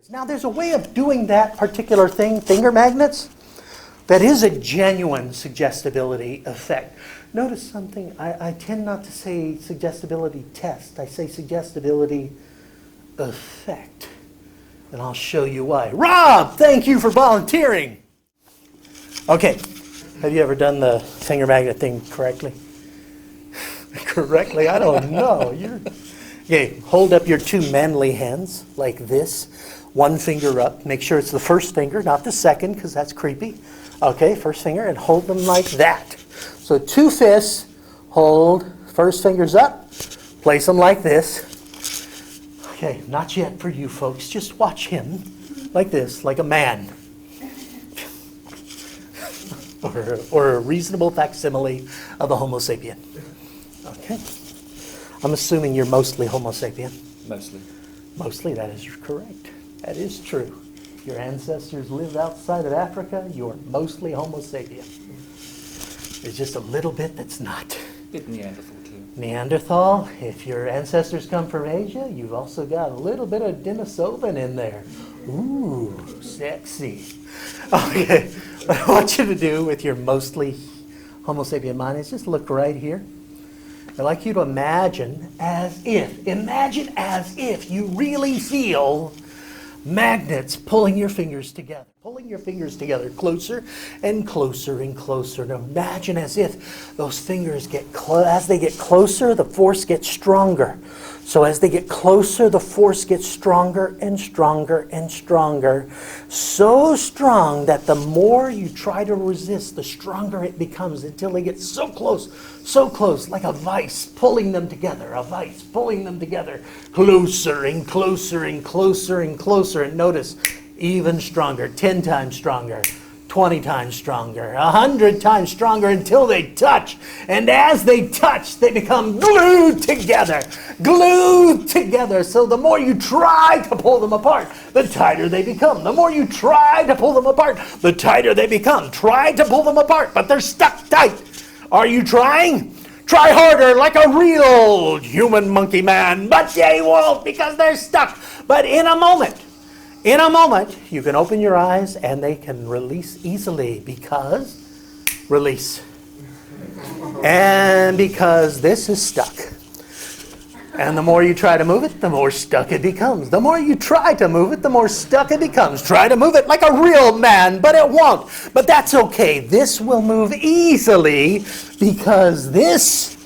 Now there's a way of doing that particular thing, finger magnets, that is a genuine suggestibility effect. Notice something, I tend not to say suggestibility test, I say suggestibility effect. And I'll show you why. Rob, thank you for volunteering. Okay, have you ever done the finger magnet thing correctly? Correctly? I don't know. Okay, hold up your two manly hands like this. One finger up. Make sure it's the first finger, not the second, because that's creepy. Okay, first finger, and hold them like that. So two fists, hold, first finger's up, place them like this. Okay, not yet for you folks. Just watch him like this, like a man. or a reasonable facsimile of a Homo sapien. Okay. I'm assuming you're mostly Homo sapien. Mostly. Mostly, that is correct. That is true. Your ancestors lived outside of Africa, you're mostly Homo sapien. There's just a little bit that's not. Bit Neanderthal too. Neanderthal, if your ancestors come from Asia, you've also got a little bit of Denisovan in there. Ooh, sexy. Okay, what I want you to do with your mostly Homo sapien mind is just look right here. I'd like you to imagine as if you really feel magnets pulling your fingers together closer and closer and closer. And imagine as if those fingers as they get closer, the force gets stronger. So as they get closer, the force gets stronger and stronger and stronger. So strong that the more you try to resist, the stronger it becomes until they get so close, like a vice pulling them together, closer and closer and closer and closer. And notice, even stronger, 10 times stronger, 20 times stronger, 100 times stronger until they touch. And as they touch, they become glued together. So the more you try to pull them apart, the tighter they become. The more you try to pull them apart, the tighter they become. Try to pull them apart, but they're stuck tight. Are you trying? Try harder like a real human monkey man, but they won't because they're stuck. But in a moment, you can open your eyes and they can release easily because this is stuck. And the more you try to move it, the more stuck it becomes. The more you try to move it, the more stuck it becomes. Try to move it like a real man, but it won't. But that's okay. This will move easily because this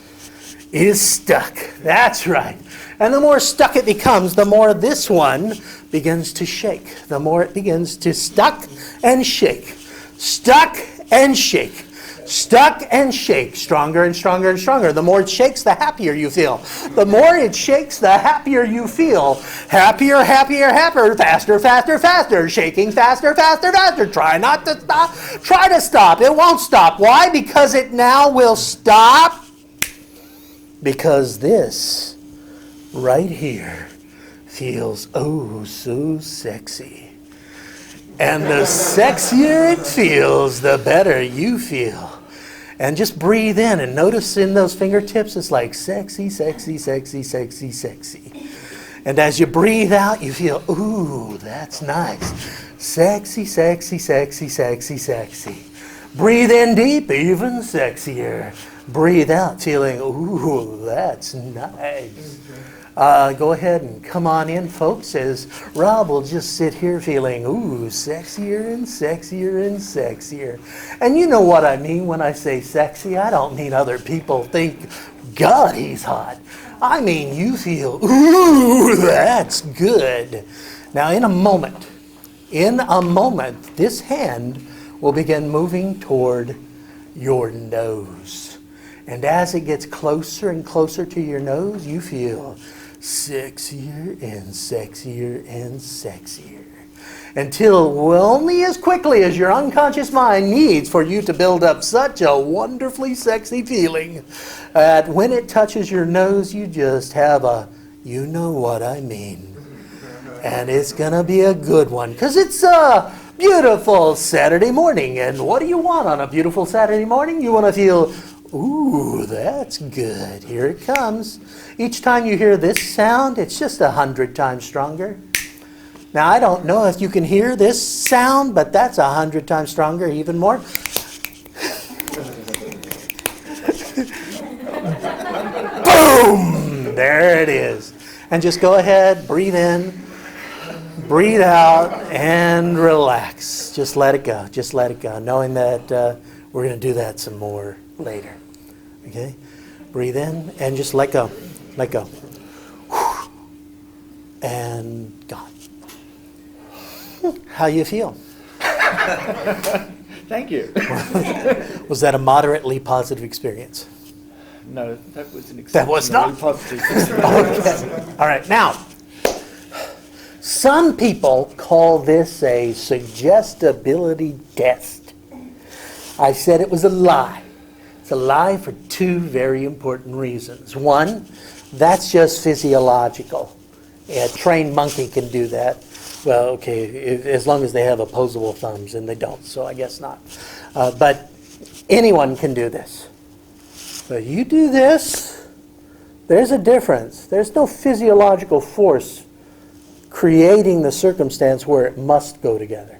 is stuck. That's right. And the more stuck it becomes, the more this one begins to shake. The more it begins to stuck and shake. Stuck and shake. Stuck and shake. Stronger and stronger and stronger. The more it shakes, the happier you feel. The more it shakes, the happier you feel. Happier, happier, happier. Faster, faster, faster. Shaking faster, faster, faster. Try not to stop. Try to stop. It won't stop. Why? Because it now will stop. Because this right here feels oh so sexy. And the sexier it feels, the better you feel. And just breathe in and notice in those fingertips, it's like sexy, sexy, sexy, sexy, sexy. And as you breathe out, you feel, ooh, that's nice. Sexy, sexy, sexy, sexy, sexy. Breathe in deep, even sexier. Breathe out, feeling, ooh, that's nice. Go ahead and come on in, folks, as Rob will just sit here feeling, ooh, sexier and sexier and sexier. And you know what I mean when I say sexy. I don't mean other people think, God, he's hot. I mean you feel, ooh, that's good. Now in a moment, this hand will begin moving toward your nose. And as it gets closer and closer to your nose, you feel sexier and sexier and sexier. Until only as quickly as your unconscious mind needs for you to build up such a wonderfully sexy feeling that when it touches your nose, you just have a, you know what I mean. And it's going to be a good one because it's a beautiful Saturday morning. And what do you want on a beautiful Saturday morning? You want to feel, ooh, that's good. Here it comes. Each time you hear this sound, it's just 100 times stronger. Now, I don't know if you can hear this sound, but that's 100 times stronger, even more. Boom! There it is. And just go ahead, breathe in, breathe out, and relax. Just let it go. Just let it go, knowing that we're going to do that some more later. Okay? Breathe in and just let go. Let go. And gone. How you feel? Thank you. Was that a moderately positive experience? No, that was an That was not positive. Okay. All right. Now, some people call this a suggestibility test. I said it was a lie. It's a lie for two very important reasons. One, that's just physiological. A trained monkey can do that. Well, okay, as long as they have opposable thumbs, and they don't, so I guess not. But anyone can do this. But you do this, there's a difference. There's no physiological force creating the circumstance where it must go together.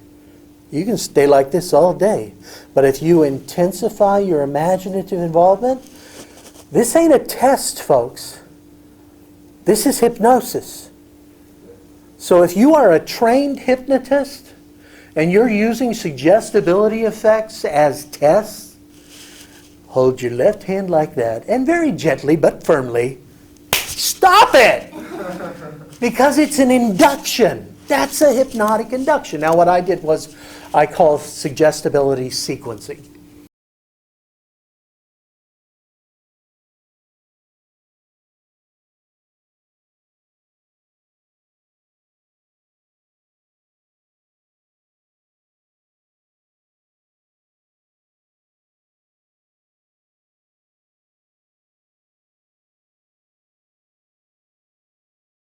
You can stay like this all day. But if you intensify your imaginative involvement, this ain't a test, folks. This is hypnosis. So if you are a trained hypnotist and you're using suggestibility effects as tests, hold your left hand like that and very gently but firmly, stop it! Because it's an induction. That's a hypnotic induction. Now what I did was I call suggestibility sequencing.